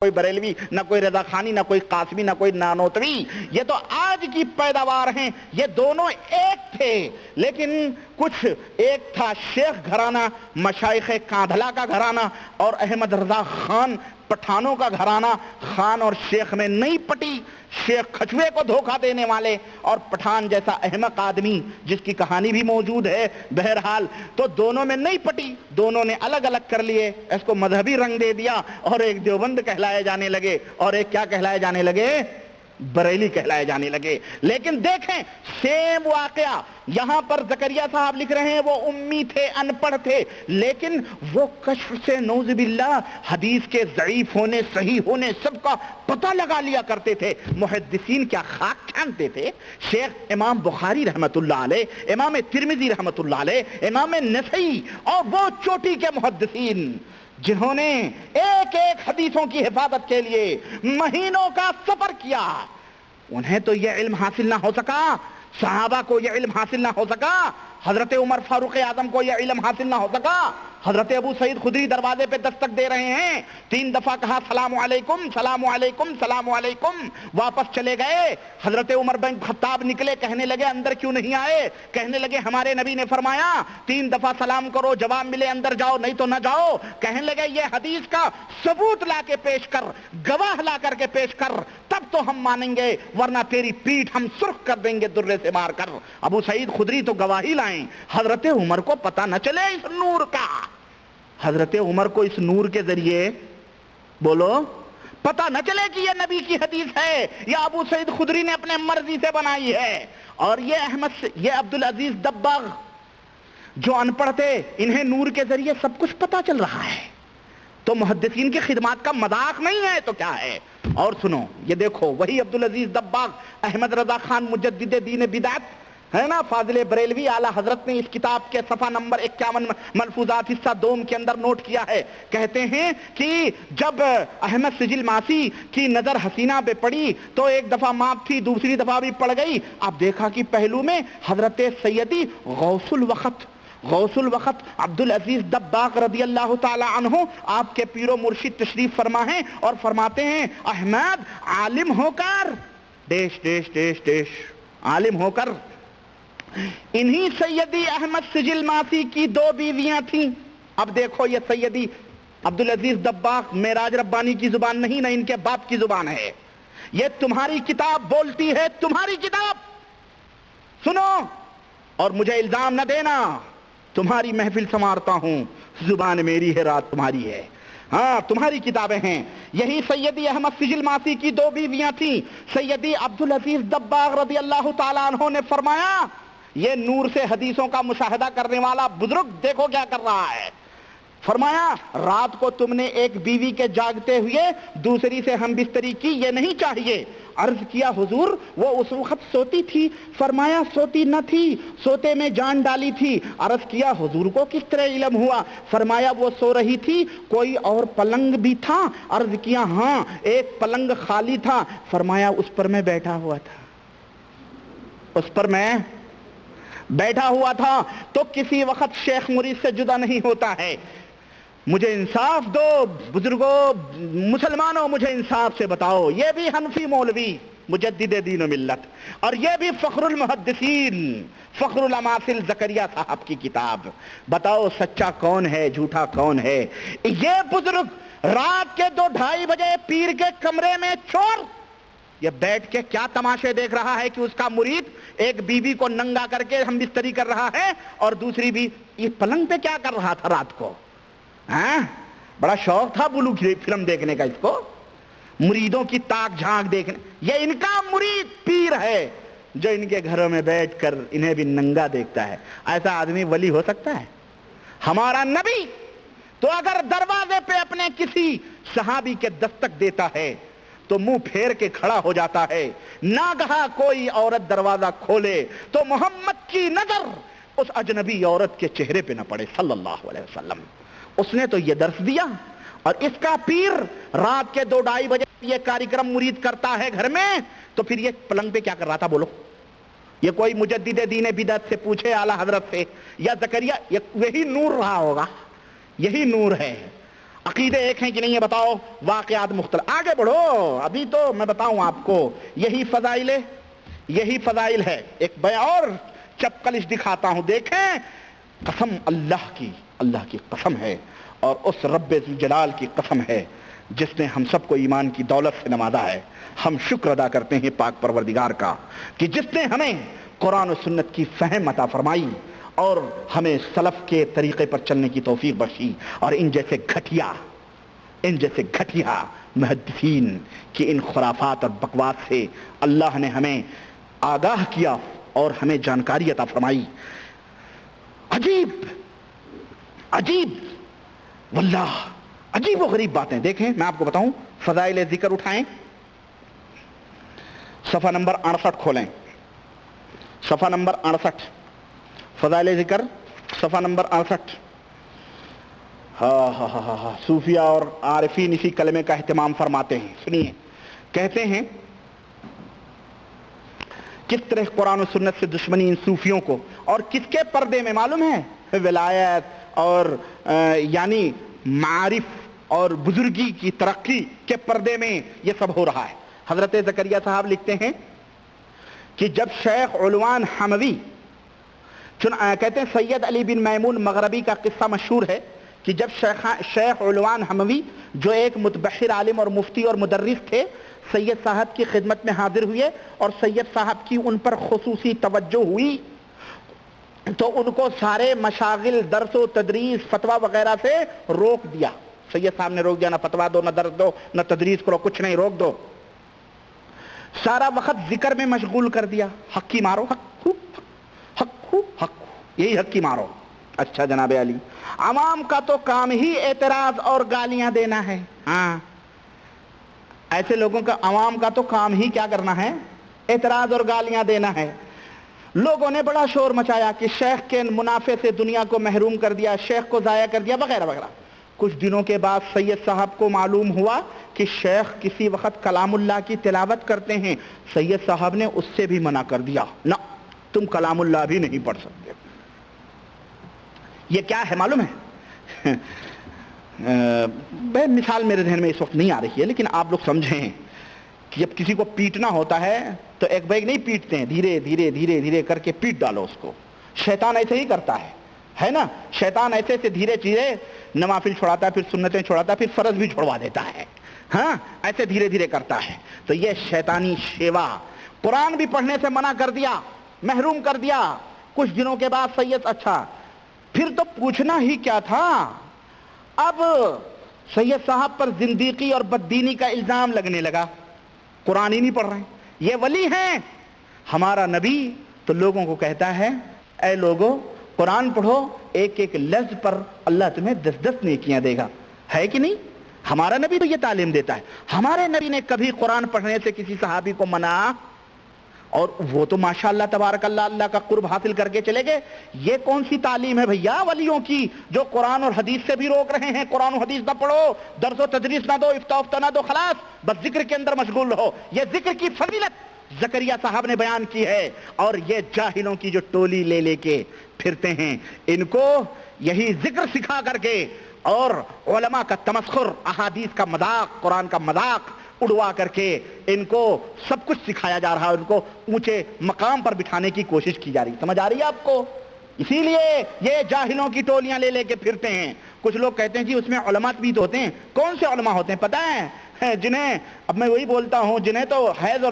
کوئی بریلوی، نہ کوئی رضا خانی، نہ کوئی قاسمی، نہ کوئی نانوتوی. یہ تو آج کی پیداوار ہیں. یہ دونوں ایک تھے لیکن کچھ ایک تھا شیخ گھرانہ، مشائخ کاندھلا کا گھرانہ، اور احمد رضا خان پٹھانوں کا گھرانہ. خان اور شیخ میں نہیں پٹی، شیخ کھچوے کو دھوکہ دینے والے اور پٹھان جیسا احمق آدمی جس کی کہانی بھی موجود ہے. بہرحال تو دونوں میں نہیں پٹی، دونوں نے الگ الگ کر لیے، اس کو مذہبی رنگ دے دیا اور ایک دیوبند کہلائے جانے لگے اور ایک کیا کہلائے جانے لگے؟ بریلی کہلائے جانے لگے. لیکن دیکھیں سیم واقعہ یہاں پر زکریا صاحب لکھ رہے ہیں. وہ امی تھے، ان پڑھ تھے، لیکن وہ کشف سے نعوذ باللہ حدیث کے ضعیف ہونے صحیح ہونے سب کا پتہ لگا لیا کرتے تھے. محدثین کیا خاک چھانتے تھے؟ شیخ امام بخاری رحمت اللہ علیہ، امام ترمذی رحمت اللہ علیہ، امام نسائی اور وہ چوٹی کے محدثین جنہوں نے ایک ایک حدیثوں کی حفاظت کے لیے مہینوں کا سفر کیا، انہیں تو یہ علم حاصل نہ ہو سکا. صحابہ کو یہ علم حاصل نہ ہو سکا، حضرت عمر فاروق اعظم کو یہ علم حاصل نہ ہو سکا. حضرت ابو سعید خدری دروازے پہ دستک دے رہے ہیں، 3 دفعہ کہا سلام علیکم سلام علیکم سلام علیکم، واپس چلے گئے. حضرت عمر بن خطاب نکلے، کہنے لگے اندر کیوں نہیں آئے؟ کہنے لگے ہمارے نبی نے فرمایا 3 دفعہ سلام کرو، جواب ملے اندر جاؤ نہیں تو نہ جاؤ. کہنے لگے یہ حدیث کا ثبوت لا کے پیش کر، گواہ لا کر کے پیش کر، تب تو ہم مانیں گے، ورنہ تیری پیٹھ ہم سرخ کر دیں گے درے سے مار کر. ابو سعید خدری تو گواہی لائیں. حضرت عمر کو پتہ نہ چلے اس نور کا، حضرت عمر کو اس نور کے ذریعے بولو پتہ نہ چلے کہ یہ نبی کی حدیث ہے یا ابو سعید خدری نے اپنے مرضی سے بنائی ہے. اور یہ عبدالعزیز دباغ جو ان پڑھ تھے، انہیں نور کے ذریعے سب کچھ پتہ چل رہا ہے. تو محدثین کی خدمات کا مذاق نہیں ہے تو کیا ہے؟ اور سنو یہ دیکھو، وہی عبدالعزیز دباغ احمد رضا خان مجدد دین بدعت ہے نا، فاضل بریلوی اعلی حضرت نے اس کتاب کے صفحہ نمبر 51 ملفوظات حصہ دوم کے اندر نوٹ کیا ہے. کہتے ہیں کہ جب احمد سجل ماسی کی نظر حسینہ پہ پڑی تو ایک دفعہ معاف تھی، دوسری دفعہ بھی پڑ گئی. اب دیکھا کہ پہلو میں حضرت سیدی غوث الوقت عبدالعزیز دباغ رضی اللہ تعالی عنہ آپ کے پیر و مرشد تشریف فرما ہیں اور فرماتے ہیں احمد عالم ہو کر عالم ہو کر انہی سیدی احمد سجل ماسی کی 2 بیویاں تھیں. اب دیکھو یہ سیدی عبدالعزیز دباغ معراج ربانی کی زبان نہیں، نہ ان کے باپ کی زبان ہے، یہ تمہاری کتاب بولتی ہے، تمہاری کتاب سنو اور مجھے الزام نہ دینا. تمہاری محفل سنوارتا ہوں، زبان میری ہے، رات تمہاری ہے. ہاں تمہاری کتابیں ہیں. یہی سیدی احمد سجل ماسی کی 2 بیویاں تھیں. سیدی عبدالعزیز دباغ رضی اللہ تعالیٰ عنہ نے فرمایا یہ نور سے حدیثوں کا مشاہدہ کرنے والا بزرگ دیکھو کیا کر رہا ہے. فرمایا رات کو تم نے ایک بیوی کے جاگتے ہوئے دوسری سے ہم بستری کی، یہ نہیں چاہیے. عرض کیا حضور وہ اس وقت سوتی تھی؟ فرمایا سوتی نہ تھی، سوتے میں جان ڈالی تھی. عرض کیا حضور کو کس طرح علم ہوا؟ فرمایا وہ سو رہی تھی، کوئی اور پلنگ بھی تھا؟ عرض کیا ہاں ایک پلنگ خالی تھا. فرمایا اس پر میں بیٹھا ہوا تھا، اس پر میں بیٹھا ہوا تھا. تو کسی وقت شیخ مرید سے جدا نہیں ہوتا ہے. مجھے انصاف دو بزرگوں، مسلمانوں مجھے انصاف سے بتاؤ، یہ بھی حنفی مولوی مجدد دین و ملت اور یہ بھی فخر المحدثین فخر الاماثل زکریا صاحب کی کتاب، بتاؤ سچا کون ہے جھوٹا کون ہے؟ یہ بزرگ رات کے 2-2:30 بجے پیر کے کمرے میں چور یہ بیٹھ کے کیا تماشے دیکھ رہا ہے کہ اس کا مرید ایک بیوی کو ننگا کر کے ہم بستری کر رہا ہے اور دوسری بھی یہ پلنگ پہ کیا کر رہا تھا رات کو؟ ہاں بڑا شوق تھا بلو فلم دیکھنے کا اس کو، مریدوں کی تاک جھانک دیکھنے. یہ ان کا مرید پیر ہے جو ان کے گھروں میں بیٹھ کر انہیں بھی ننگا دیکھتا ہے. ایسا آدمی ولی ہو سکتا ہے؟ ہمارا نبی تو اگر دروازے پہ اپنے کسی صحابی کے دستک دیتا ہے تو منہ پھیر کے کھڑا ہو جاتا ہے. ناگہا کوئی عورت دروازہ کھولے تو محمد کی نظر اس اجنبی عورت کے چہرے پہ نہ پڑے صلی اللہ علیہ وسلم. اس نے تو یہ درس دیا. اور اس کا پیر رات کے 2-2:30 بجے یہ کارکرم مرید کرتا ہے گھر میں، تو پھر یہ پلنگ پہ کیا کر رہا تھا بولو؟ یہ کوئی مجدد دین بدعت سے پوچھے اعلی حضرت سے یا زکریا، یہی نور رہا ہوگا، یہی نور ہے. عقیدے ایک ہیں کہ نہیں یہ بتاؤ؟ واقعات مختلف. آگے بڑھو، ابھی تو میں بتاؤں آپ کو یہی فضائل ہے. ایک میں اور چپکلش دکھاتا ہوں، دیکھیں. قسم اللہ کی قسم ہے، اور اس رب ذوالجلال کی قسم ہے جس نے ہم سب کو ایمان کی دولت سے نوازا ہے. ہم شکر ادا کرتے ہیں پاک پروردگار کا کہ جس نے ہمیں قرآن و سنت کی فہم عطا فرمائی اور ہمیں سلف کے طریقے پر چلنے کی توفیق بخشی، اور ان جیسے گھٹیا محدثین کی ان خرافات اور بکواس سے اللہ نے ہمیں آگاہ کیا اور ہمیں جانکاری عطا فرمائی. عجیب واللہ عجیب و غریب باتیں. دیکھیں میں آپ کو بتاؤں، فضائل ذکر اٹھائیں، صفحہ نمبر 68 کھولیں، صفحہ نمبر 68، فضائل ذکر صفحہ نمبر 68. ہاں صوفیہ اور عارفین اسی کلمے کا اہتمام فرماتے ہیں. سنیے، کہتے ہیں کس طرح قرآن و سنت سے دشمنی ان صوفیوں کو، اور کس کے پردے میں معلوم ہے؟ ولایت اور یعنی معارف اور بزرگی کی ترقی کے پردے میں یہ سب ہو رہا ہے. حضرت زکریا صاحب لکھتے ہیں کہ جب شیخ علوان حموی، کہتے ہیں سید علی بن میمون مغربی کا قصہ مشہور ہے کہ جب شیخ علوان حموی جو ایک متبحر عالم اور مفتی اور مدرس تھے، سید صاحب کی خدمت میں حاضر ہوئے اور سید صاحب کی ان پر خصوصی توجہ ہوئی، تو ان کو سارے مشاغل، درس و تدریس، فتویٰ وغیرہ سے روک دیا. سید صاحب نے روک دیا، نہ فتویٰ دو، نہ درس دو، نہ تدریس کرو، کچھ نہیں، روک دو. سارا وقت ذکر میں مشغول کر دیا. حق کی مارو، حق، یہی حق کی مارو. اچھا جناب علی، عوام کا تو کام ہی اعتراض اور گالیاں دینا ہے. ہاں، ایسے لوگوں کا، عوام کا تو کام ہی کیا کرنا ہے؟ اعتراض اور گالیاں دینا ہے. لوگوں نے بڑا شور مچایا کہ شیخ کے منافع سے دنیا کو محروم کر دیا، شیخ کو ضائع کر دیا، وغیرہ وغیرہ. کچھ دنوں کے بعد سید صاحب کو معلوم ہوا کہ شیخ کسی وقت کلام اللہ کی تلاوت کرتے ہیں. سید صاحب نے اس سے بھی منع کر دیا، نہ تم کلام اللہ بھی نہیں پڑھ سکتے. یہ کیا ہے معلوم ہے؟ مثال میرے ذہن میں اس وقت نہیں آ رہی ہے، لیکن آپ لوگ سمجھیں کہ جب کسی کو پیٹنا ہوتا ہے تو ایک بیگ نہیں پیٹتے ہیں، دھیرے دھیرے دھیرے دھیرے کر کے پیٹ ڈالو اس کو. شیطان ایسے ہی کرتا ہے نا. شیطان ایسے سے دھیرے دھیرے نوافل چھوڑاتا ہے، پھر سنتیں چھوڑاتا ہے، پھر فرض بھی چھوڑوا دیتا ہے. ہاں، ایسے دھیرے دھیرے کرتا ہے. تو یہ شیطانی شیوا. قرآن بھی پڑھنے سے منع کر دیا، محروم کر دیا. کچھ دنوں کے بعد سید، اچھا پھر تو پوچھنا ہی کیا تھا. اب سید صاحب پر زندیقی اور بددینی کا الزام لگنے لگا. قرآن ہی نہیں پڑھ رہے ہیں، یہ ولی ہیں. ہمارا نبی تو لوگوں کو کہتا ہے اے لوگوں قرآن پڑھو، ایک ایک لفظ پر اللہ تمہیں 10 نیکیاں دے گا. ہے کہ نہیں؟ ہمارا نبی تو یہ تعلیم دیتا ہے. ہمارے نبی نے کبھی قرآن پڑھنے سے کسی صحابی کو منع، اور وہ تو ماشاءاللہ تبارک اللہ اللہ کا قرب حاصل کر کے چلے گئے. یہ کون سی تعلیم ہے بھیا ولیوں کی جو قرآن اور حدیث سے بھی روک رہے ہیں؟ قرآن و حدیث نہ پڑھو، درس و تدریس نہ دو، افتاء نہ دو، خلاص بس ذکر کے اندر مشغول رہو. یہ ذکر کی فضیلت زکریا صاحب نے بیان کی ہے، اور یہ جاہلوں کی جو ٹولی لے لے کے پھرتے ہیں، ان کو یہی ذکر سکھا کر کے اور علماء کا تمسخر، احادیث کا مذاق، قرآن کا مذاق اڑوا کر کے ان کو سب کچھ سکھایا جا رہا ہے، ان کو اونچے مقام پر بٹھانے کی کوشش کی جا رہی. سمجھ آ رہی ہے آپ کو؟ اسی لیے یہ جاہلوں کی ٹولیاں لے لے کے پھرتے ہیں. کچھ لوگ کہتے ہیں جی اس میں علماء بھی تو ہوتے ہیں. کون سے علماء ہوتے ہیں پتہ ہے؟ جنہیں، اب میں وہی بولتا ہوں، جنہیں تو حیض اور